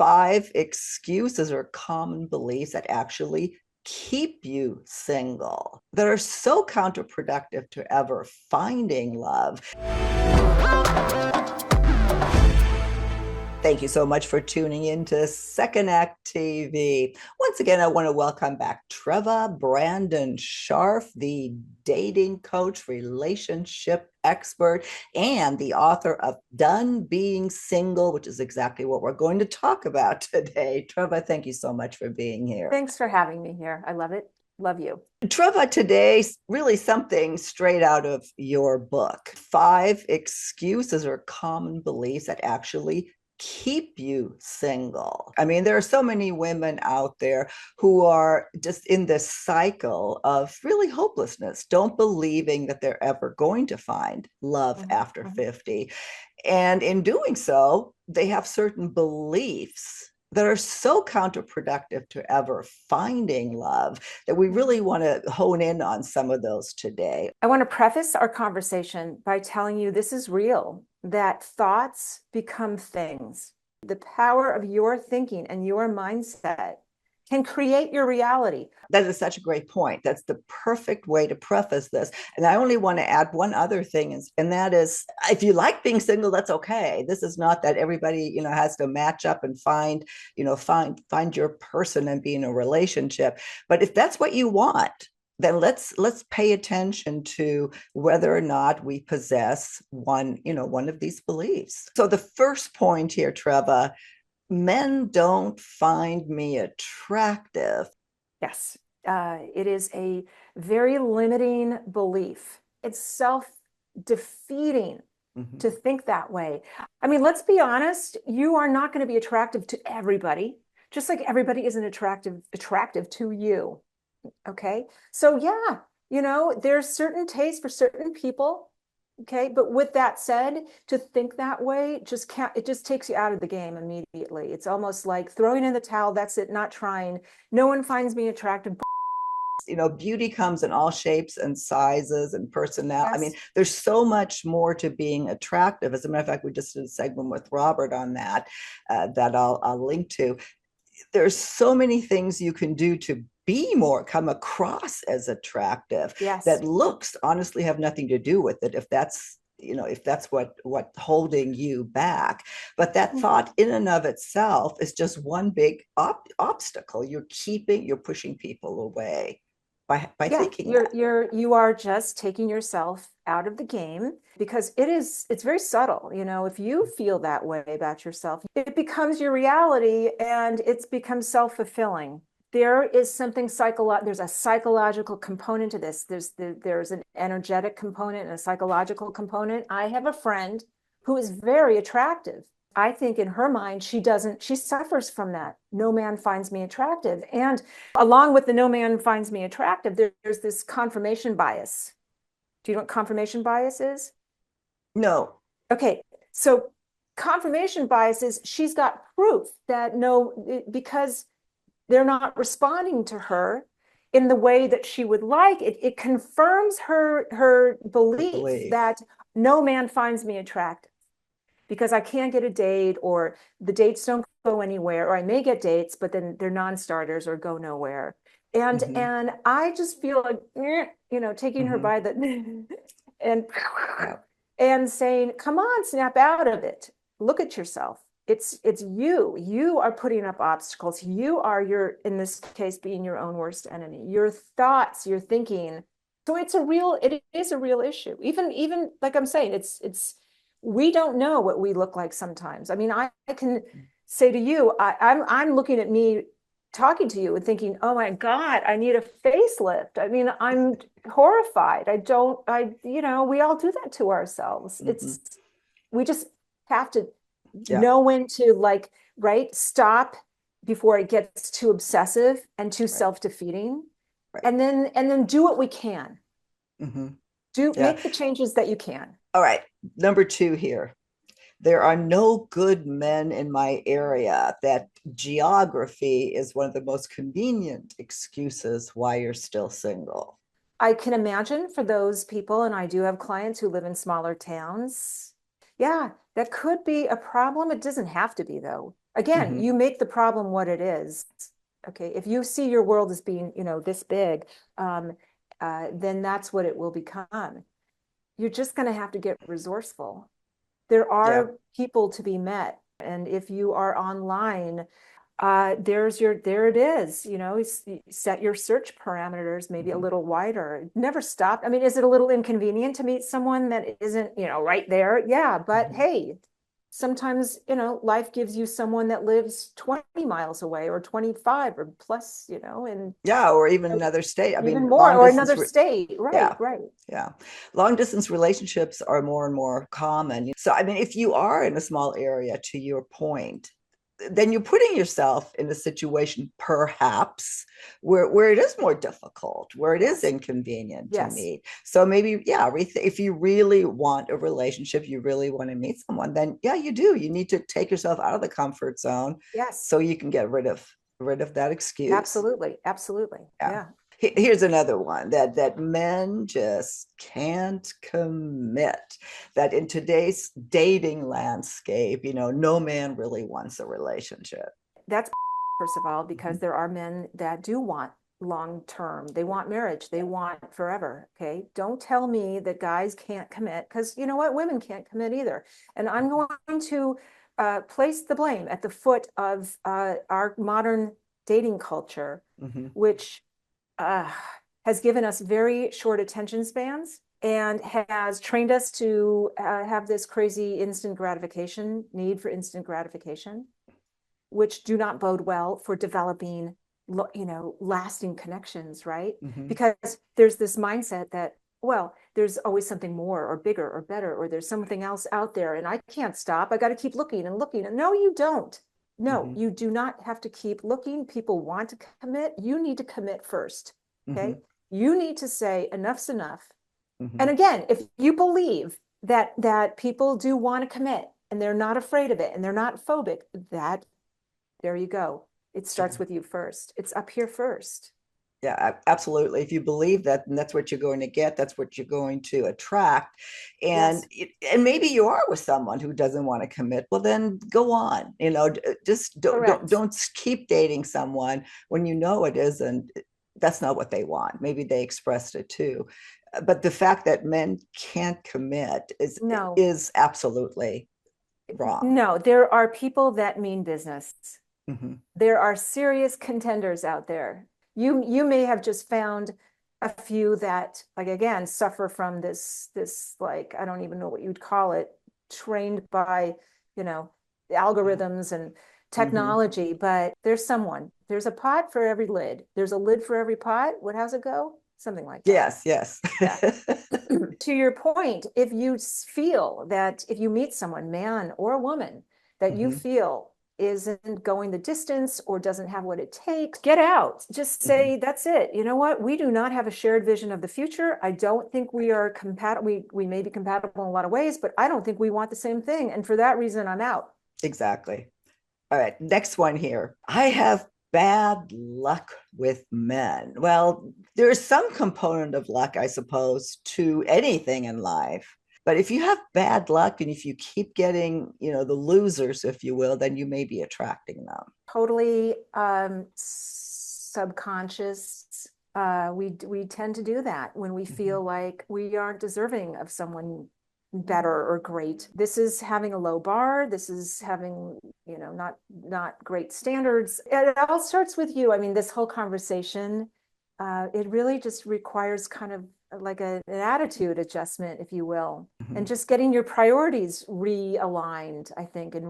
5 excuses or common beliefs that actually keep you single, that are so counterproductive to ever finding love. Thank you so much for tuning in to Second Act TV. Once again, I want to welcome back Treva Brandon Scharf, the dating coach, relationship expert, and the author of Done Being Single, which is exactly what we're going to talk about today. Treva, thank you so much for being here. Thanks for having me here. I love it. Love you. Treva, today, really something straight out of your book. 5 excuses or common beliefs that actually keep you single. I mean, there are so many women out there who are just in this cycle of really hopelessness, don't believing that they're ever going to find love after 50. And in doing so, they have certain beliefs that are so counterproductive to ever finding love that we really want to hone in on some of those today. I want to preface our conversation by telling you this is real, that thoughts become things. The power of your thinking and your mindset can create your reality. That is such a great point. That's the perfect way to preface this. And I only want to add one other thing, and that is, if you like being single, that's okay. This is not that everybody, has to match up and find your person and be in a relationship. But if that's what you want, then let's pay attention to whether or not we possess one of these beliefs. So the first point here, Treva, men don't find me attractive. Yes, it is a very limiting belief. It's self-defeating to think that way. I mean, let's be honest, you are not going to be attractive to everybody, just like everybody isn't attractive to you. Okay. So yeah, there's certain tastes for certain people. Okay. But with that said, to think that way it just takes you out of the game immediately. It's almost like throwing in the towel. That's it. Not trying. No one finds me attractive. Beauty comes in all shapes and sizes and personality. Yes. I mean, there's so much more to being attractive. As a matter of fact, we just did a segment with Robert on that, that I'll link to. There's so many things you can do to come across as attractive. Yes. That looks honestly have nothing to do with it, if that's what holding you back. But that thought in and of itself is just one big obstacle. You're pushing people away by thinking you are just taking yourself out of the game, because it's very subtle. If you feel that way about yourself, it becomes your reality and it's become self-fulfilling. There is something there's a psychological component to this. There's an energetic component and a psychological component. I have a friend who is very attractive. I think in her mind, she suffers from that. No man finds me attractive. And along with the no man finds me attractive, there's this confirmation bias. Do you know what confirmation bias is? No. Okay. So confirmation bias is she's got proof that because they're not responding to her in the way that she would like. It confirms her belief that no man finds me attractive because I can't get a date, or the dates don't go anywhere, or I may get dates, but then they're non-starters or go nowhere. And I just feel like, taking her by the and saying, come on, snap out of it. Look at yourself. It's you are putting up obstacles. You are in this case, being your own worst enemy. Your thoughts, your thinking. So it is a real issue. Even like I'm saying, we don't know what we look like sometimes. I mean, I can say to you, I'm looking at me talking to you and thinking, oh my God, I need a facelift. I mean, I'm horrified. We all do that to ourselves. We just have to know when to stop before it gets too obsessive and too self-defeating, and then do what we can. Make the changes that you can. All right, number 2 here. There are no good men in my area. That geography is one of the most convenient excuses why you're still single. I can imagine for those people, and I do have clients who live in smaller towns. Yeah, that could be a problem. It doesn't have to be, though. Again, Hmm. you make the problem what it is. Okay, if you see your world as being, this big, then that's what it will become. You're just going to have to get resourceful. There Yeah. are people to be met, and if you are online, there it is. Set your search parameters maybe a Hmm. little wider. Never stop. I mean, is it a little inconvenient to meet someone that isn't, right there? Yeah, but Hmm. hey, sometimes, life gives you someone that lives 20 miles away or 25 or plus, and Yeah, or even another state. I even mean, more, or another state. Right, yeah, right. yeah. Long distance relationships are more and more common. So, I mean, if you are in a small area, to your point, then you're putting yourself in a situation perhaps where it is more difficult, where it is Yes, inconvenient to yes, meet. So maybe, yeah, if you really want a relationship, you really want to meet someone, then yeah, you do. You need to take yourself out of the comfort zone yes. so you can get rid of that excuse. Absolutely, absolutely. Yeah. Yeah. Here's another one that men just can't commit. That in today's dating landscape, no man really wants a relationship. That's first of all, because Mhm. there are men that do want long term. They want marriage. They want forever. Okay. Don't tell me that guys can't commit, because you know what? Women can't commit either. And I'm going to place the blame at the foot of our modern dating culture, Mhm. which uh, has given us very short attention spans and has trained us to have this crazy instant gratification, need for instant gratification, which do not bode well for developing, lasting connections, right? Mhm. Because there's this mindset that, well, there's always something more or bigger or better, or there's something else out there and I can't stop. I got to keep looking and looking. And no, you don't. No, Mhm. you do not have to keep looking. People want to commit. You need to commit first. Okay. Mhm. You need to say enough's enough. And Mhm. again, if you believe that people do want to commit and they're not afraid of it and they're not phobic, that there you go. It starts Yeah. with you first. It's up here first. Yeah, absolutely. If you believe that, then that's what you're going to get. That's what you're going to attract. And Yes, and maybe you are with someone who doesn't want to commit. Well, then go on. Just correct. don't keep dating someone when you know it isn't. That's not what they want. Maybe they expressed it too. But the fact that men can't commit No, is absolutely wrong. no, there are people that mean business. Hmm. There are serious contenders out there. You may have just found a few that, like, again, suffer from this, like, I don't even know what you'd call it, trained by, you know, Yeah. algorithms and Hmm. technology, but there's a pot for every lid. There's a lid for every pot. How's it go? Something like that. Yes, yes. Yeah. To your point, if you feel that if you meet someone, man or woman, that you Hmm. feel isn't going the distance or doesn't have what it takes, get out. Just Hmm. say, that's it. You know what? We do not have a shared vision of the future. I don't think we are compatible. We may be compatible in a lot of ways, but I don't think we want the same thing. And for that reason, I'm out. Exactly. All right, next one here. I have bad luck with men. Well, there is some component of luck, I suppose, to anything in life. But if you have bad luck and if you keep getting, the losers, if you will, then you may be attracting them. Totally subconscious. We tend to do that when we Mhm. feel like we aren't deserving of someone better or great. This is having a low bar. This is having, not great standards. It all starts with you. I mean, this whole conversation, it really just requires kind of like an attitude adjustment, if you will, and Mhm. just getting your priorities realigned, I think, and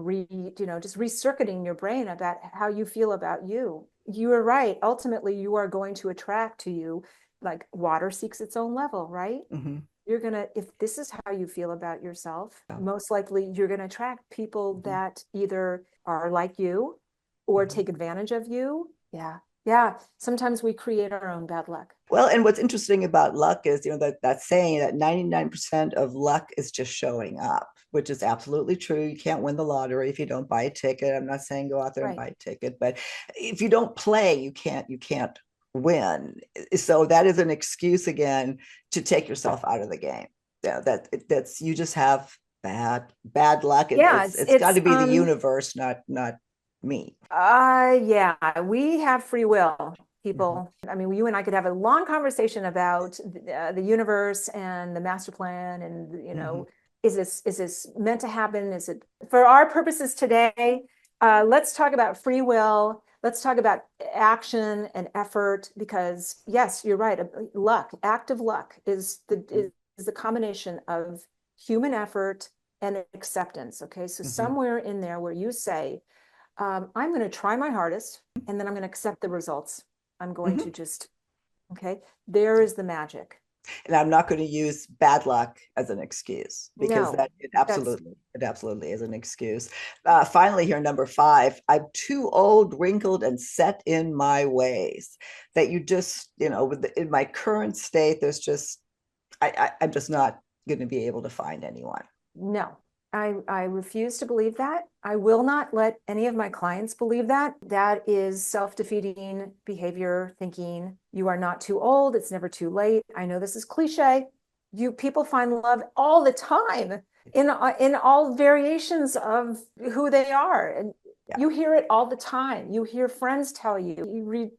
just recircuiting your brain about how you feel about you. You are right. Ultimately, you are going to attract to you, like water seeks its own level, right? Mhm. You're gonna, if this is how you feel about yourself, Yeah. most likely you're gonna attract people Mhm. that either are like you or Mhm. take advantage of you. Yeah. Yeah. Sometimes we create our own bad luck. Well, and what's interesting about luck is, that saying that 99% of luck is just showing up, which is absolutely true. You can't win the lottery if you don't buy a ticket. I'm not saying go out there and Right. buy a ticket, but if you don't play, you can't win. So that is an excuse again to take yourself out of the game. Yeah, that's you just have bad luck. Yeah. It's got to be the universe, not meet? Yeah, we have free will, Mhm. people. I mean, you and I could have a long conversation about the universe and the master plan, and Mhm. is this meant to happen? Is it for our purposes today? Let's talk about free will. Let's talk about action and effort, because yes, you're right. Luck, active luck, is the combination of human effort and acceptance. Okay, so Mhm. somewhere in there where you say, I'm going to try my hardest and then I'm going to accept the results. I'm going to Mhm. just, okay, there is the magic. And I'm not going to use bad luck as an excuse, because No, that that's it absolutely is an excuse. Finally, here, number five, I'm too old, wrinkled, and set in my ways. That you just, in my current state, there's just, I'm just not going to be able to find anyone. no. I refuse to believe that. I will not let any of my clients believe that. That is self-defeating behavior, thinking you are not too old, it's never too late. I know this is cliche. You people find love all the time in all variations of who they are. And Yeah. you hear it all the time. You hear friends tell you, you read,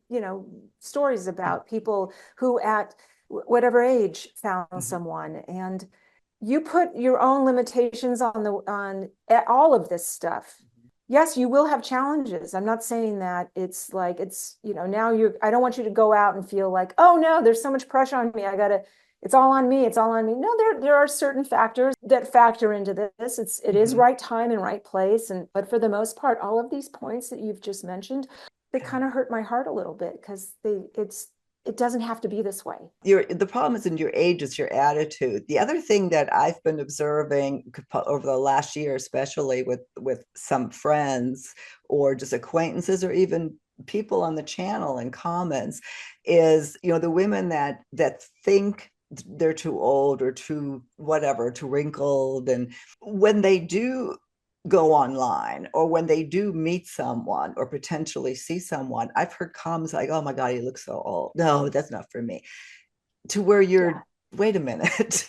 stories about people who at whatever age found Mhm. someone, and you put your own limitations on all of this stuff. Yes, you will have challenges. I'm not saying that it's like now I don't want you to go out and feel like, oh no, there's so much pressure on me. It's all on me. It's all on me. No, there are certain factors that factor into this. It is Mhm. right time and right place. But for the most part, all of these points that you've just mentioned, they kind of hurt my heart a little bit, because it doesn't have to be this way. The problem isn't your age, it's your attitude. The other thing that I've been observing over the last year, especially with some friends or just acquaintances, or even people on the channel and comments, is the women that think they're too old or too whatever, too wrinkled, and when they do go online, or when they do meet someone or potentially see someone, I've heard comments like, oh my God, he looks so old. No, that's not for me. To where Yeah. you're, wait a minute.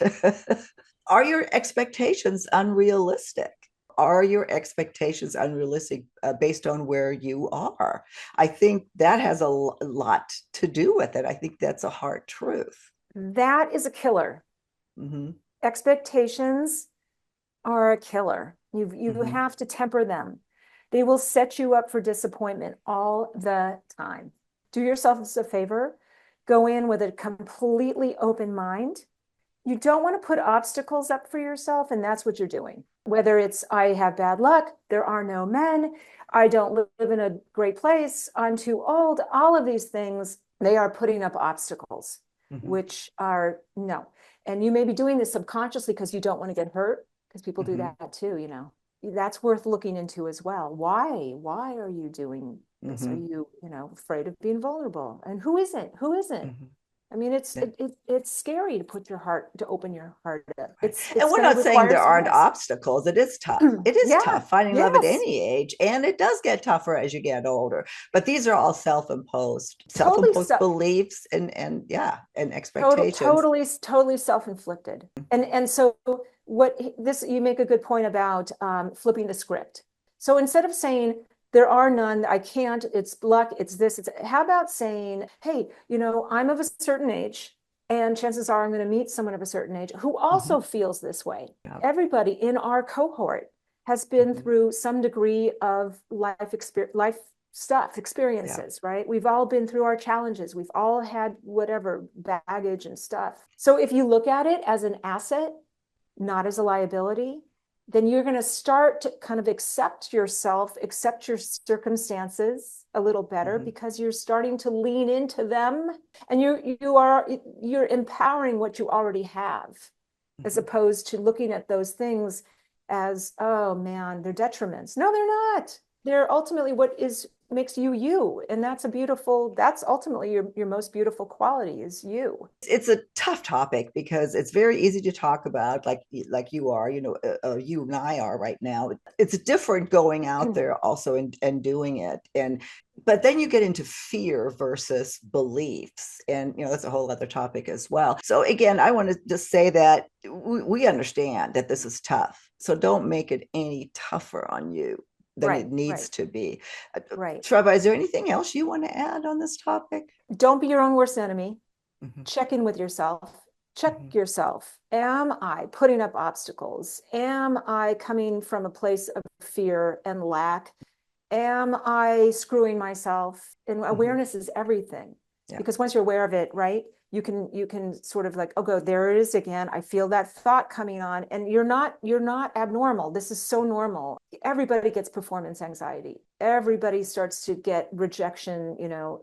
Are your expectations unrealistic? Are your expectations unrealistic, based on where you are? I think that has a lot to do with it. I think that's a hard truth. That is a killer. Mm-hmm. Expectations are a killer. You Mm-hmm. have to temper them. They will set you up for disappointment all the time. Do yourself a favor. Go in with a completely open mind. You don't want to put obstacles up for yourself, and that's what you're doing. Whether it's I have bad luck, there are no men, I don't live in a great place, I'm too old, all of these things, they are putting up obstacles, Mm-hmm. which are no. And you may be doing this subconsciously because you don't want to get hurt, because people do Mm-hmm. that too. That's worth looking into as well. Why are you doing this? Are Mm-hmm. you, afraid of being vulnerable? And who isn't? Who isn't? Mm-hmm. I mean, Yeah. it's scary to open your heart up. Right. And It's we're going to not saying require there some aren't risk. obstacles. It is tough. It is Yeah. tough finding love at Yes. any age, and it does get tougher as you get older. But these are all Totally self-imposed beliefs, and yeah, and expectations. totally self-inflicted. And so what this you make a good point about flipping the script. So instead of saying there are none, I can't, it's luck, it's this, it's how about saying, hey, I'm of a certain age, and chances are I'm going to meet someone of a certain age who Mhm. also feels this way. Yeah. Everybody in our cohort has been Mhm. through some degree of life stuff, Yeah. experiences, right? We've all been through our challenges. We've all had whatever baggage and stuff. So if you look at it as an asset, not as a liability, then you're going to start to kind of accept yourself, accept your circumstances a little better, Mhm. because you're starting to lean into them, and you're empowering what you already have, as Mhm. opposed to looking at those things as, oh man, they're detriments. No, they're not. They're ultimately what is makes you you, and that's ultimately your most beautiful quality is you. It's a tough topic because it's very easy to talk about, like you are, you and I are right now. It's different going out there also, and doing it, but then you get into fear versus beliefs, and that's a whole other topic as well. So again, I want to just say that we understand that this is tough, so don't make it any tougher on you. than it Right, needs right, to be. right. Treva, is there anything else you want to add on this topic? Don't be your own worst enemy. Mhm, Check in with yourself. Check mhm, yourself. Am I putting up obstacles? Am I coming from a place of fear and lack? Am I screwing myself? And mhm. awareness is everything. Yeah. Because once you're aware of it, right, you can sort of like, oh, go, there it is again. I feel that thought coming on. And you're not abnormal. This is so normal. Everybody gets performance anxiety. Everybody starts to get rejection,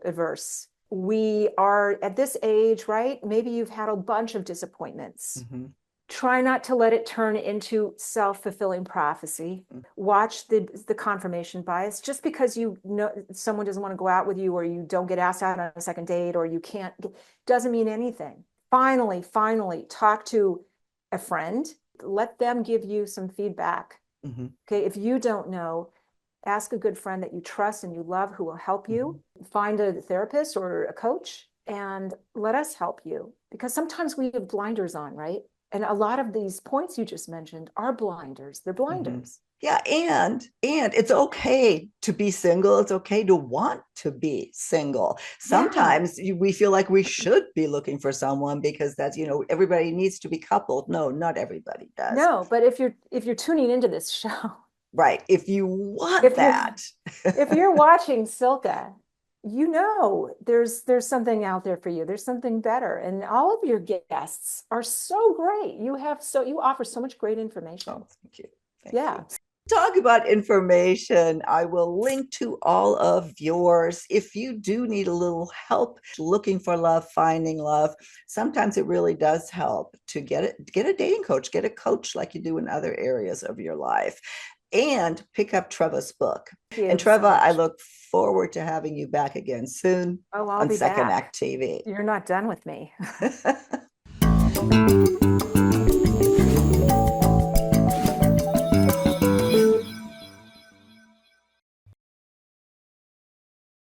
averse. We are at this age, right? Maybe you've had a bunch of disappointments. Mhm, Try not to let it turn into self-fulfilling prophecy. mhm, Watch the confirmation bias. Just because you know someone doesn't want to go out with you, or you don't get asked out on a second date, or you can't, doesn't mean anything. Finally talk to a friend. Let them give you some feedback. mhm, Okay, if you don't know, ask a good friend that you trust and you love who will help you. mhm. Find a therapist or a coach and let us help you, because sometimes we have blinders on, right? And a lot of these points you just mentioned are blinders. They're Mhm. blinders. Yeah, and it's okay to be single. It's okay to want to be single. Yeah. Sometimes we feel like we should be looking for someone because that's, everybody needs to be coupled. No, not everybody does. No, but if you're tuning into this show, Right. If you want if you're that. if you're watching Silka, there's something out there for you. There's something better. And all of your guests are so great. You offer so much great information. Oh, thank you. Thank Yeah. you. Talk about information. I will link to all of yours. If you do need a little help looking for love, finding love, sometimes it really does help to get a dating coach, get a coach like you do in other areas of your life, and pick up Treva's book. Thank And you so Treva, I much. look forward to having you back again soon Oh, I'll on be Second back. Act TV. You're not done with me.